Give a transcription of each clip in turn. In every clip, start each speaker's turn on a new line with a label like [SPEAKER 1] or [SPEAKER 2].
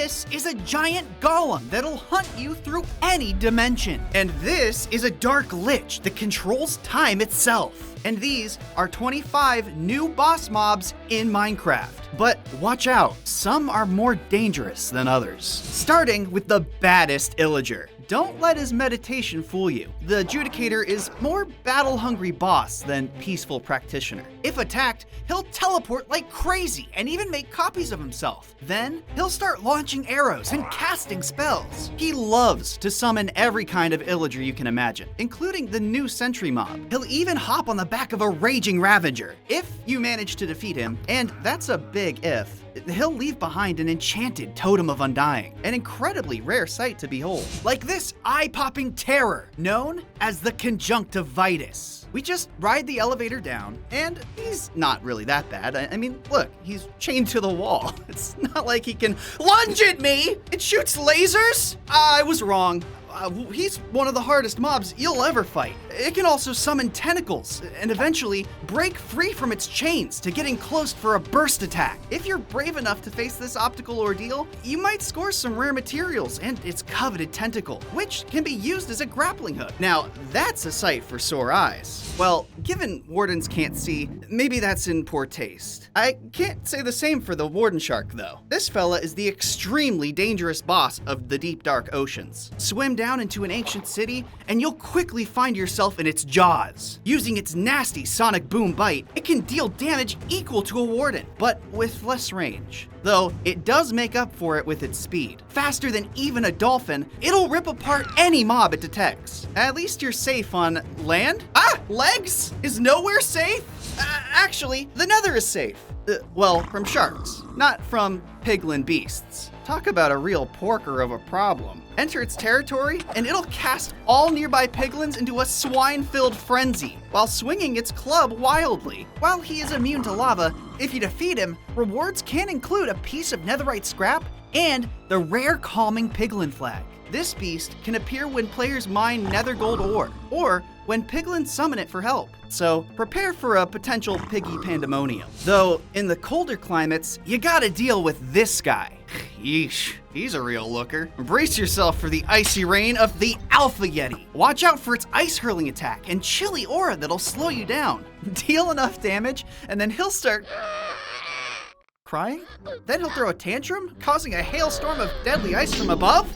[SPEAKER 1] This is a giant golem that'll hunt you through any dimension. And this is a dark lich that controls time itself. And these are 25 new boss mobs in Minecraft. But watch out, some are more dangerous than others. Starting with the baddest illager. Don't let his meditation fool you. The adjudicator is more battle-hungry boss than peaceful practitioner. If attacked, he'll teleport like crazy and even make copies of himself. Then, he'll start launching arrows and casting spells. He loves to summon every kind of illager you can imagine, including the new sentry mob. He'll even hop on the back of a raging ravager, if you manage to defeat him, and that's a big if. He'll leave behind an enchanted Totem of Undying, an incredibly rare sight to behold. Like this eye-popping terror, known as the conjunctivitis. We just ride the elevator down, and he's not really that bad. I mean, look, he's chained to the wall. It's not like he can lunge at me! It shoots lasers? I was wrong. He's one of the hardest mobs you'll ever fight. It can also summon tentacles and eventually break free from its chains to get enclosed for a burst attack. If you're brave enough to face this optical ordeal, you might score some rare materials and its coveted tentacle, which can be used as a grappling hook. Now, that's a sight for sore eyes. Well, given wardens can't see, maybe that's in poor taste. I can't say the same for the warden shark, though. This fella is the extremely dangerous boss of the deep dark oceans. Swim down into an ancient city, and you'll quickly find yourself in its jaws. Using its nasty sonic boom bite, it can deal damage equal to a warden, but with less range. Though, it does make up for it with its speed. Faster than even a dolphin, it'll rip apart any mob it detects. At least you're safe on land? Legs? Is nowhere safe? Actually, the Nether is safe. Well, from sharks, not from piglin beasts. Talk about a real porker of a problem. Enter its territory, and it'll cast all nearby piglins into a swine-filled frenzy, while swinging its club wildly. While he is immune to lava, if you defeat him, rewards can include a piece of netherite scrap and the rare calming piglin flag. This beast can appear when players mine nether gold ore, or when piglins summon it for help. So prepare for a potential piggy pandemonium. Though, in the colder climates, you gotta deal with this guy. Yeesh, he's a real looker. Brace yourself for the icy rain of the Alpha Yeti. Watch out for its ice hurling attack and chilly aura that'll slow you down. Deal enough damage, and then he'll start crying? Then he'll throw a tantrum, causing a hailstorm of deadly ice from above?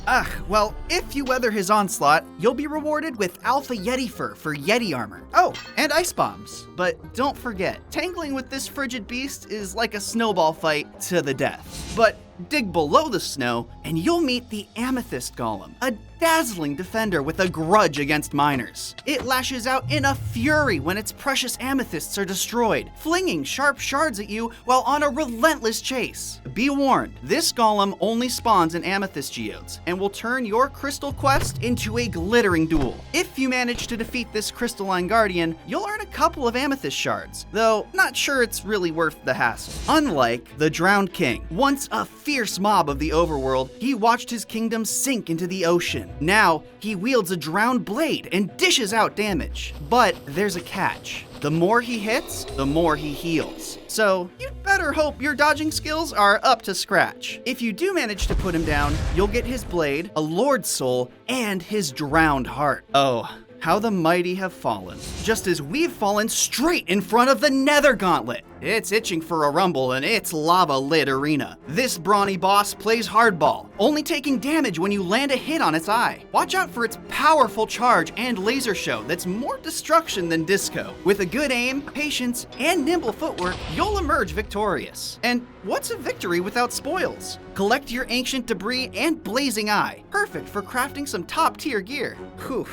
[SPEAKER 1] Well, if you weather his onslaught, you'll be rewarded with Alpha Yeti fur for Yeti armor. Oh, and ice bombs. But don't forget, tangling with this frigid beast is like a snowball fight to the death. But dig below the snow, and you'll meet the Amethyst Gollum, a dazzling defender with a grudge against miners. It lashes out in a fury when its precious amethysts are destroyed, flinging sharp shards at you while on a relentless chase. Be warned, this golem only spawns in amethyst geodes and will turn your crystal quest into a glittering duel. If you manage to defeat this crystalline guardian, you'll earn a couple of amethyst shards, though not sure it's really worth the hassle. Unlike the Drowned King, once a fierce mob of the overworld, he watched his kingdom sink into the ocean. Now, he wields a drowned blade and dishes out damage. But there's a catch. The more he hits, the more he heals. So, you'd better hope your dodging skills are up to scratch. If you do manage to put him down, you'll get his blade, a lord's soul, and his drowned heart. Oh, how the mighty have fallen. Just as we've fallen straight in front of the Nether Gauntlet. It's itching for a rumble in its lava-lit arena. This brawny boss plays hardball, only taking damage when you land a hit on its eye. Watch out for its powerful charge and laser show that's more destruction than disco. With a good aim, patience, and nimble footwork, you'll emerge victorious. And what's a victory without spoils? Collect your ancient debris and blazing eye. Perfect for crafting some top-tier gear. Whew.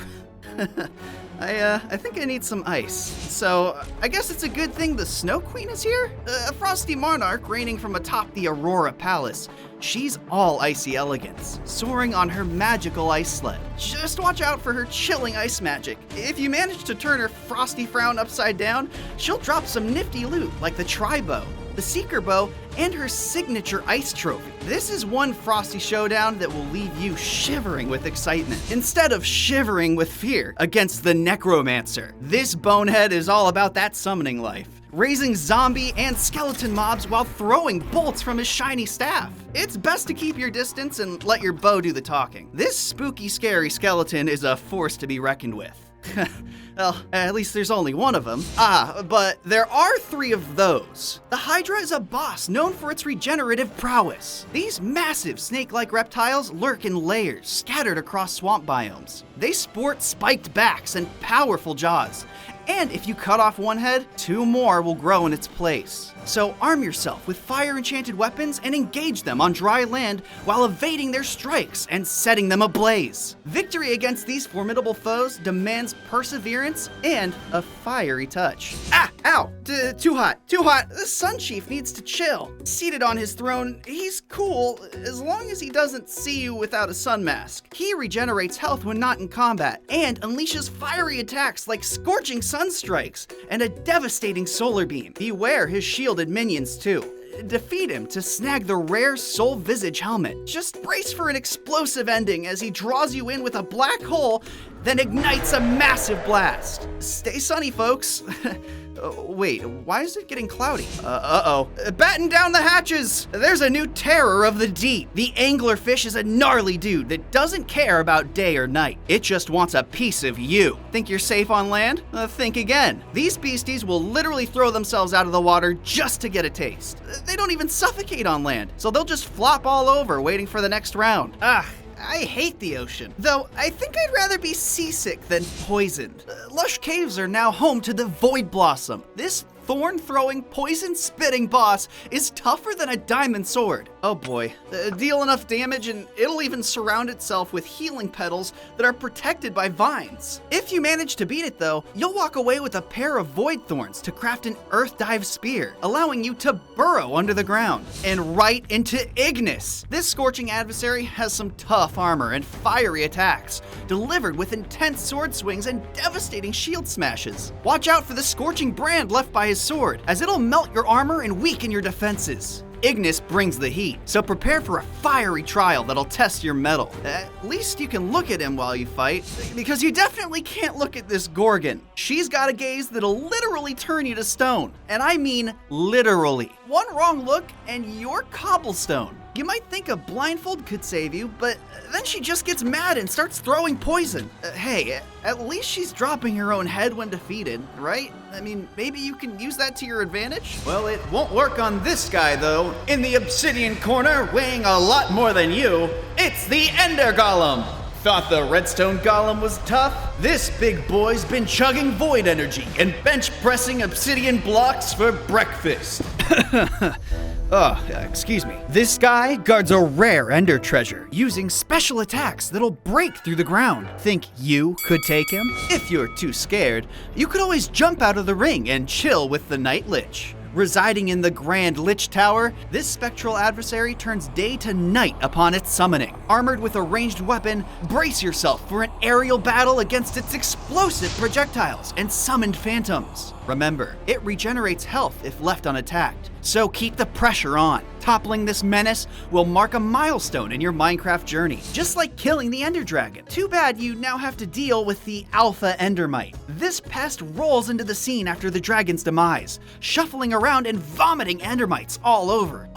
[SPEAKER 1] I think I need some ice. So, I guess it's a good thing the Snow Queen is here? A frosty monarch reigning from atop the Aurora Palace. She's all icy elegance, soaring on her magical ice sled. Just watch out for her chilling ice magic. If you manage to turn her frosty frown upside down, she'll drop some nifty loot like the Tri-Bow, the Seeker Bow, and her signature ice trophy. This is one frosty showdown that will leave you shivering with excitement, instead of shivering with fear against the Necromancer. This bonehead is all about that summoning life. raising zombie and skeleton mobs while throwing bolts from his shiny staff. It's best to keep your distance and let your bow do the talking. This spooky, scary skeleton is a force to be reckoned with. Well, at least there's only one of them. But there are 3 of those. The Hydra is a boss known for its regenerative prowess. These massive snake-like reptiles lurk in layers scattered across swamp biomes. They sport spiked backs and powerful jaws. And if you cut off one head, 2 more will grow in its place. So arm yourself with fire-enchanted weapons and engage them on dry land while evading their strikes and setting them ablaze. Victory against these formidable foes demands perseverance and a fiery touch. Ow! Too hot. The Sun Chief needs to chill. Seated on his throne, he's cool as long as he doesn't see you without a sun mask. He regenerates health when not in combat and unleashes fiery attacks like scorching sun strikes and a devastating solar beam. Beware his shielded minions too. Defeat him to snag the rare Soul Visage helmet. Just brace for an explosive ending as he draws you in with a black hole, then ignites a massive blast. Stay sunny, folks. Wait, why is it getting cloudy? Batten down the hatches! There's a new terror of the deep. The Anglerfish is a gnarly dude that doesn't care about day or night. It just wants a piece of you. Think you're safe on land? Think again. These beasties will literally throw themselves out of the water just to get a taste. They don't even suffocate on land, so they'll just flop all over waiting for the next round. I hate the ocean, though I think I'd rather be seasick than poisoned. Lush caves are now home to the Void Blossom. This thorn-throwing, poison-spitting boss is tougher than a diamond sword. Oh boy. Deal enough damage and it'll even surround itself with healing petals that are protected by vines. If you manage to beat it though, you'll walk away with a pair of void thorns to craft an earth dive spear, allowing you to burrow under the ground and right into Ignis. This scorching adversary has some tough armor and fiery attacks, delivered with intense sword swings and devastating shield smashes. Watch out for the scorching brand left by his sword, as it'll melt your armor and weaken your defenses. Ignis brings the heat, so prepare for a fiery trial that'll test your mettle. At least you can look at him while you fight, because you definitely can't look at this Gorgon. She's got a gaze that'll literally turn you to stone. And I mean literally. One wrong look and you're cobblestone. You might think a blindfold could save you, but then she just gets mad and starts throwing poison. Hey, at least she's dropping her own head when defeated, right? I mean, maybe you can use that to your advantage? Well, it won't work on this guy, though. In the obsidian corner, weighing a lot more than you, it's the Ender Golem. Thought the redstone golem was tough? This big boy's been chugging void energy and bench pressing obsidian blocks for breakfast. Excuse me. This guy guards a rare ender treasure, using special attacks that'll break through the ground. Think you could take him? If you're too scared, you could always jump out of the ring and chill with the Night Lich. Residing in the Grand Lich Tower, this spectral adversary turns day to night upon its summoning. Armored with a ranged weapon, brace yourself for an aerial battle against its explosive projectiles and summoned phantoms. Remember, it regenerates health if left unattacked, so keep the pressure on. Toppling this menace will mark a milestone in your Minecraft journey, just like killing the Ender Dragon. Too bad you now have to deal with the Alpha Endermite. This pest rolls into the scene after the dragon's demise, shuffling around and vomiting Endermites all over.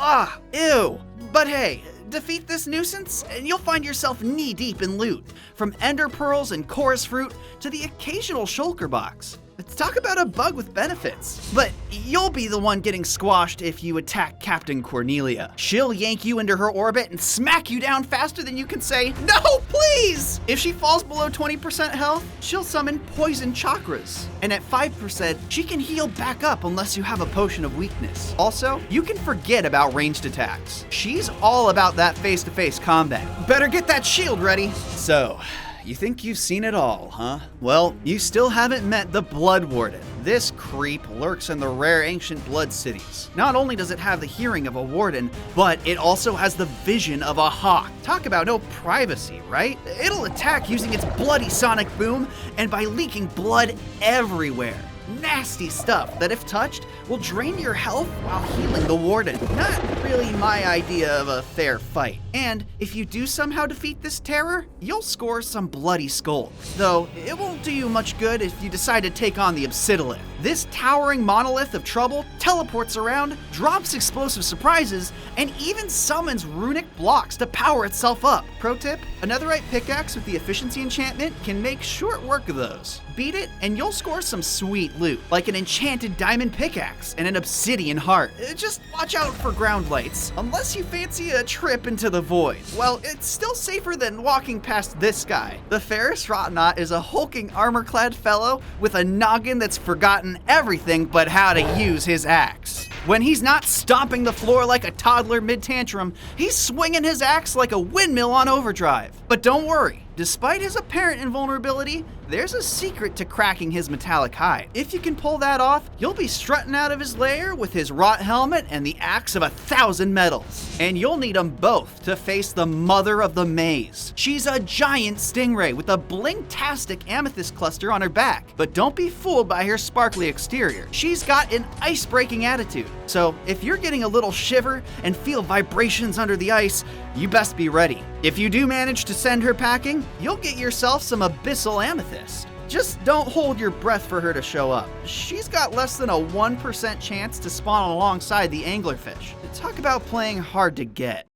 [SPEAKER 1] Ew. But hey, defeat this nuisance and you'll find yourself knee-deep in loot, from ender pearls and chorus fruit to the occasional shulker box. Let's talk about a bug with benefits. But you'll be the one getting squashed if you attack Captain Cornelia. She'll yank you into her orbit and smack you down faster than you can say, "No, please!" If she falls below 20% health, she'll summon poison chakras. And at 5%, she can heal back up unless you have a potion of weakness. Also, you can forget about ranged attacks. She's all about that face-to-face combat. Better get that shield ready. So, you think you've seen it all, huh? Well, you still haven't met the Blood Warden. This creep lurks in the rare ancient blood cities. Not only does it have the hearing of a warden, but it also has the vision of a hawk. Talk about no privacy, right? It'll attack using its bloody sonic boom and by leaking blood everywhere. nasty stuff that, if touched, will drain your health while healing the Warden. Not really my idea of a fair fight. And if you do somehow defeat this terror, you'll score some bloody skulls. Though, it won't do you much good if you decide to take on the Obsidiolith. This towering monolith of trouble teleports around, drops explosive surprises, and even summons runic blocks to power itself up. Pro tip, a netherite pickaxe with the efficiency enchantment can make short work of those. Beat it and you'll score some sweet loot, like an enchanted diamond pickaxe and an obsidian heart. Just watch out for ground lights, unless you fancy a trip into the void. Well, it's still safer than walking past this guy. The Ferris Rotnot is a hulking armor-clad fellow with a noggin that's forgotten everything but how to use his axe. When he's not stomping the floor like a toddler mid-tantrum, he's swinging his axe like a windmill on overdrive. But don't worry, despite his apparent invulnerability, there's a secret to cracking his metallic hide. If you can pull that off, you'll be strutting out of his lair with his rot helmet and the axe of 1,000 metals. And you'll need them both to face the mother of the maze. She's a giant stingray with a blink-tastic amethyst cluster on her back. But don't be fooled by her sparkly exterior. She's got an ice-breaking attitude. So if you're getting a little shiver and feel vibrations under the ice, you best be ready. If you do manage to send her packing, you'll get yourself some abyssal amethyst. Just don't hold your breath for her to show up. She's got less than a 1% chance to spawn alongside the anglerfish. Talk about playing hard to get.